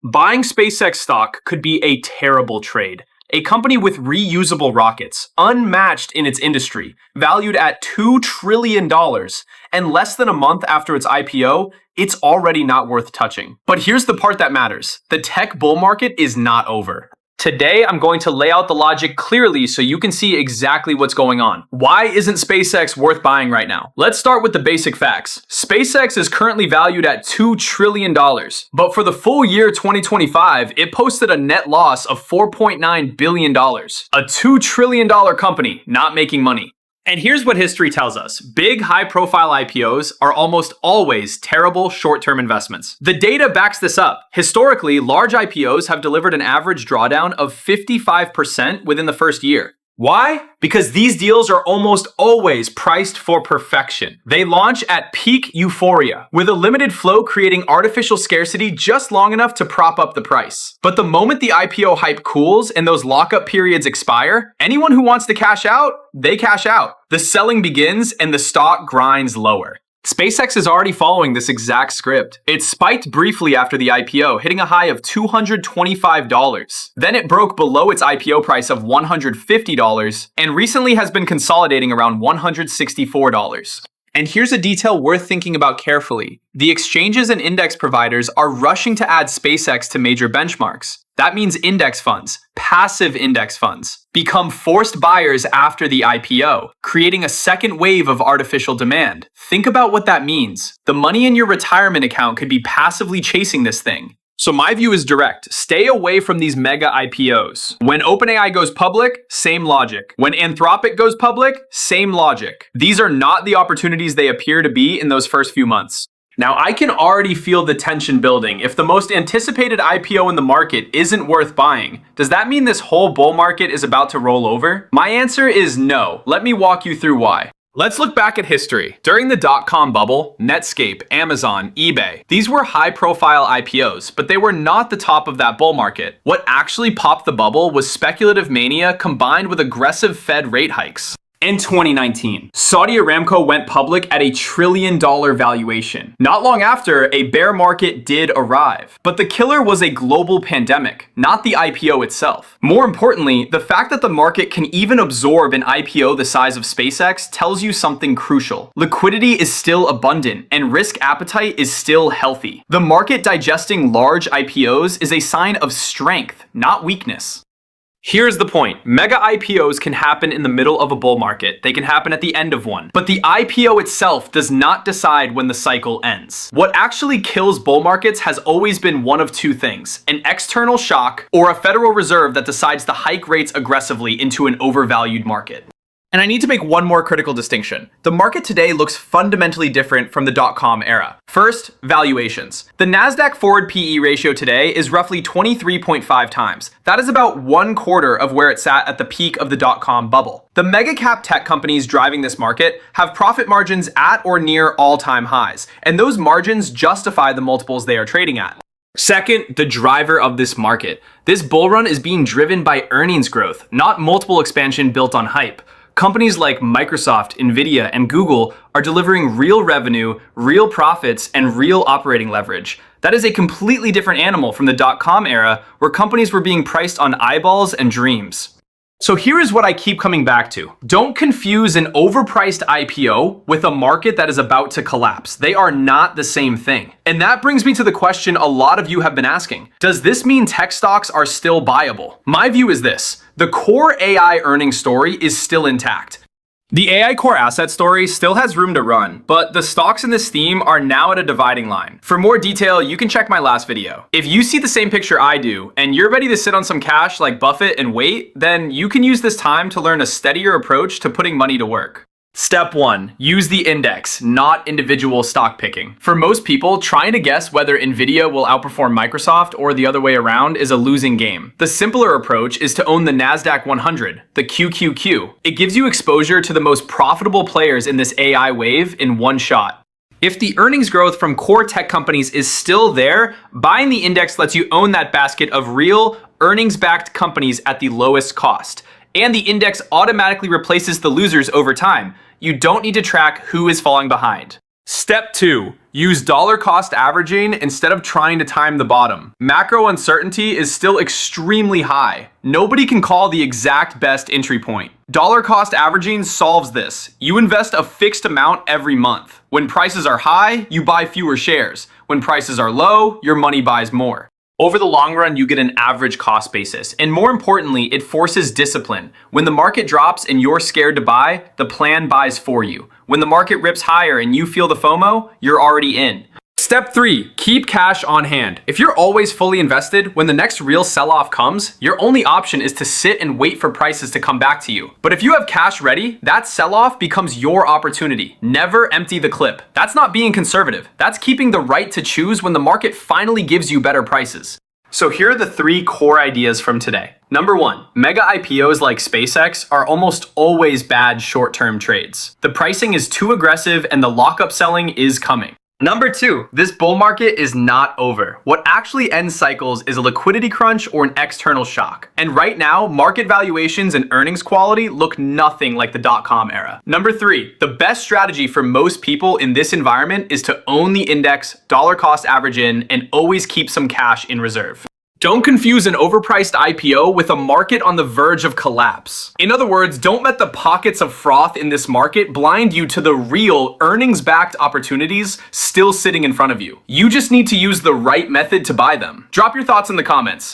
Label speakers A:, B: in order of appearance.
A: Buying SpaceX stock could be a terrible trade. A company with reusable rockets, unmatched in its industry, valued at $2 trillion, and less than a month after its IPO, it's already not worth touching. But here's the part that matters. The tech bull market is not over. Today, I'm going to lay out the logic clearly so you can see exactly what's going on. Why isn't SpaceX worth buying right now? Let's start with the basic facts. SpaceX is currently valued at $2 trillion, but for the full year 2025, it posted a net loss of $4.9 billion. A $2 trillion company not making money. And here's what history tells us. Big, high-profile IPOs are almost always terrible short-term investments. The data backs this up. Historically, large IPOs have delivered an average drawdown of 55% within the first year. Why? Because these deals are almost always priced for perfection. They launch at peak euphoria, with a limited flow creating artificial scarcity just long enough to prop up the price. But the moment the IPO hype cools and those lockup periods expire, anyone who wants to cash out, they cash out. The selling begins and the stock grinds lower. SpaceX is already following this exact script. It spiked briefly after the IPO, hitting a high of $225. Then it broke below its IPO price of $150 and recently has been consolidating around $164. And here's a detail worth thinking about carefully. The exchanges and index providers are rushing to add SpaceX to major benchmarks. That means index funds, passive index funds, become forced buyers after the IPO, creating a second wave of artificial demand. Think about what that means. The money in your retirement account could be passively chasing this thing. So my view is direct. Stay away from these mega IPOs. When OpenAI goes public, same logic. When Anthropic goes public, same logic. These are not the opportunities they appear to be in those first few months. Now, I can already feel the tension building. If the most anticipated IPO in the market isn't worth buying, does that mean this whole bull market is about to roll over? My answer is no. Let me walk you through why. Let's look back at history. During the dot-com bubble, Netscape, Amazon, eBay, these were high-profile IPOs, but they were not the top of that bull market. What actually popped the bubble was speculative mania combined with aggressive Fed rate hikes. In 2019, Saudi Aramco went public at a $1 trillion valuation. Not long after, a bear market did arrive. But the killer was a global pandemic, not the IPO itself. More importantly, the fact that the market can even absorb an IPO the size of SpaceX tells you something crucial. Liquidity is still abundant, and risk appetite is still healthy. The market digesting large IPOs is a sign of strength, not weakness. Here's the point. Mega IPOs can happen in the middle of a bull market. They can happen at the end of one. But the IPO itself does not decide when the cycle ends. What actually kills bull markets has always been one of two things: an external shock or a Federal Reserve that decides to hike rates aggressively into an overvalued market. And I need to make one more critical distinction. The market today looks fundamentally different from the dot-com era. First, valuations. The NASDAQ forward PE ratio today is roughly 23.5 times. That is about 1/4 of where it sat at the peak of the dot-com bubble. The mega cap tech companies driving this market have profit margins at or near all-time highs, and those margins justify the multiples they are trading at. Second, the driver of this market. This bull run is being driven by earnings growth, not multiple expansion built on hype. Companies like Microsoft, Nvidia, and Google are delivering real revenue, real profits, and real operating leverage. That is a completely different animal from the dot-com era, where companies were being priced on eyeballs and dreams. So here is what I keep coming back to. Don't confuse an overpriced IPO with a market that is about to collapse. They are not the same thing. And that brings me to the question a lot of you have been asking. Does this mean tech stocks are still buyable? My view is this: the core AI earnings story is still intact. The AI core asset story still has room to run, but the stocks in this theme are now at a dividing line. For more detail, you can check my last video. If you see the same picture I do, and you're ready to sit on some cash like Buffett and wait, then you can use this time to learn a steadier approach to putting money to work. Step 1. Use the index, not individual stock picking. For most people, trying to guess whether Nvidia will outperform Microsoft or the other way around is a losing game. The simpler approach is to own the NASDAQ 100, the QQQ. It gives you exposure to the most profitable players in this AI wave in one shot. If the earnings growth from core tech companies is still there, buying the index lets you own that basket of real, earnings-backed companies at the lowest cost. And the index automatically replaces the losers over time. You don't need to track who is falling behind. Step 2. Use dollar cost averaging instead of trying to time the bottom. Macro uncertainty is still extremely high. Nobody can call the exact best entry point. Dollar cost averaging solves this. You invest a fixed amount every month. When prices are high, you buy fewer shares. When prices are low, your money buys more. Over the long run, you get an average cost basis. And more importantly, it forces discipline. When the market drops and you're scared to buy, the plan buys for you. When the market rips higher and you feel the FOMO, you're already in. Step 3, keep cash on hand. If you're always fully invested, when the next real sell-off comes, your only option is to sit and wait for prices to come back to you. But if you have cash ready, that sell-off becomes your opportunity. Never empty the clip. That's not being conservative. That's keeping the right to choose when the market finally gives you better prices. So here are the 3 core ideas from today. Number 1, mega IPOs like SpaceX are almost always bad short-term trades. The pricing is too aggressive and the lockup selling is coming. Number 2, this bull market is not over. What actually ends cycles is a liquidity crunch or an external shock. And right now, market valuations and earnings quality look nothing like the dot-com era. Number 3, the best strategy for most people in this environment is to own the index, dollar cost average in, and always keep some cash in reserve. Don't confuse an overpriced IPO with a market on the verge of collapse. In other words, don't let the pockets of froth in this market blind you to the real earnings-backed opportunities still sitting in front of you. You just need to use the right method to buy them. Drop your thoughts in the comments.